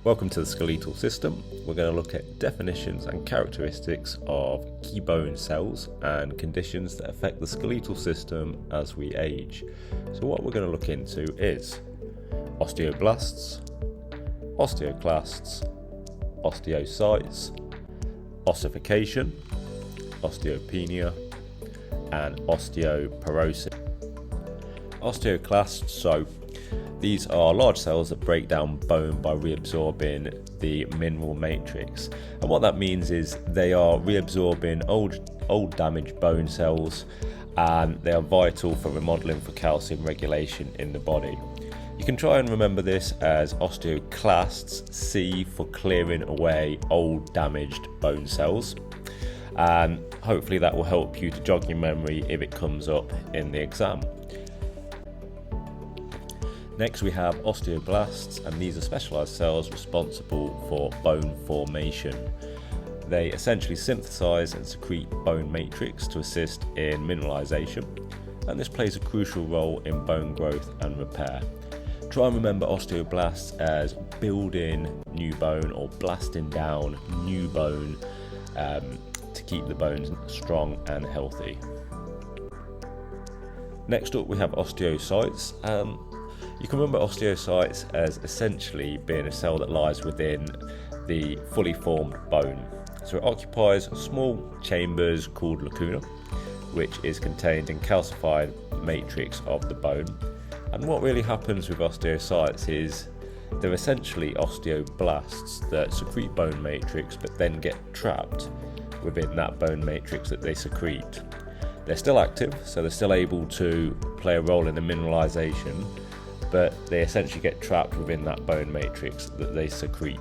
Welcome to the skeletal system. We're going to look at definitions and characteristics of key bone cells and conditions that affect the skeletal system as we age. So what we're going to look into is osteoblasts, osteoclasts, osteocytes, ossification, osteopenia, and osteoporosis. Osteoclasts, so these are large cells that break down bone by reabsorbing the mineral matrix. And what that means is they are reabsorbing old damaged bone cells, and they are vital for remodeling for calcium regulation in the body. You can try and remember this as osteoclasts, C for clearing away old damaged bone cells. And hopefully that will help you to jog your memory if it comes up in the exam. Next we have osteoblasts, and these are specialised cells responsible for bone formation. They essentially synthesise and secrete bone matrix to assist in mineralisation, and this plays a crucial role in bone growth and repair. Try and remember osteoblasts as building new bone or blasting down new bone to keep the bones strong and healthy. Next up we have osteocytes. You can remember osteocytes as essentially being a cell that lies within the fully formed bone. So it occupies small chambers called lacuna, which is contained in calcified matrix of the bone. And what really happens with osteocytes is they're essentially osteoblasts that secrete bone matrix but then get trapped within that bone matrix that they secrete. They're still active, so they're still able to play a role in the mineralization, but they essentially get trapped within that bone matrix that they secrete.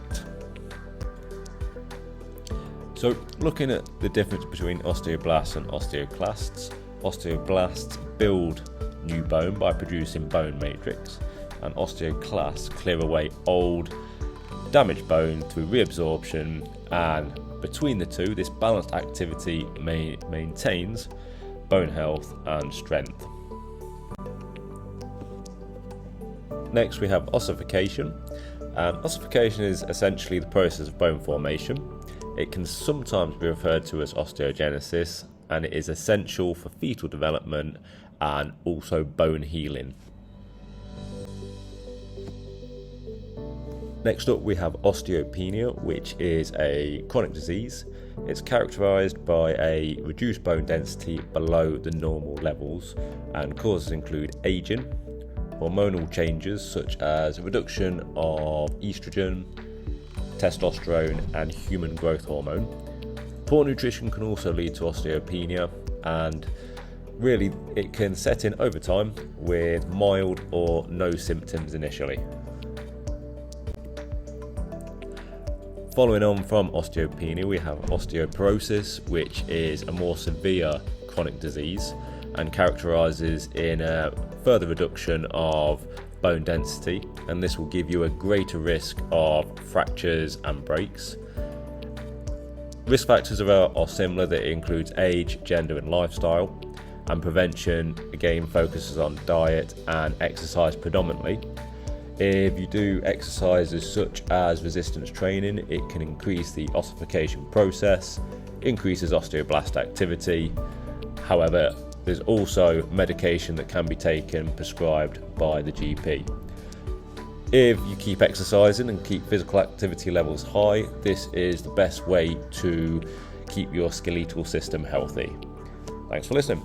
So looking at the difference between osteoblasts and osteoclasts, osteoblasts build new bone by producing bone matrix, and osteoclasts clear away old damaged bone through reabsorption, and between the two this balanced activity maintains bone health and strength. Next we have ossification, and ossification is essentially the process of bone formation. It can sometimes be referred to as osteogenesis, and it is essential for fetal development and also bone healing. Next up we have osteopenia, which is a chronic disease. It's characterised by a reduced bone density below the normal levels, and causes include aging, hormonal changes such as a reduction of estrogen, testosterone and human growth hormone. Poor nutrition can also lead to osteopenia, and really it can set in over time with mild or no symptoms initially. Following on from osteopenia we have osteoporosis, which is a more severe chronic disease and characterises in a further reduction of bone density, and this will give you a greater risk of fractures and breaks. Risk factors are similar, that includes age, gender and lifestyle, and prevention again focuses on diet and exercise predominantly. If you do exercises such as resistance training, it can increase the ossification process, increases osteoblast activity. However, there's also medication that can be taken prescribed by the GP. If you keep exercising and keep physical activity levels high, this is the best way to keep your skeletal system healthy. Thanks for listening.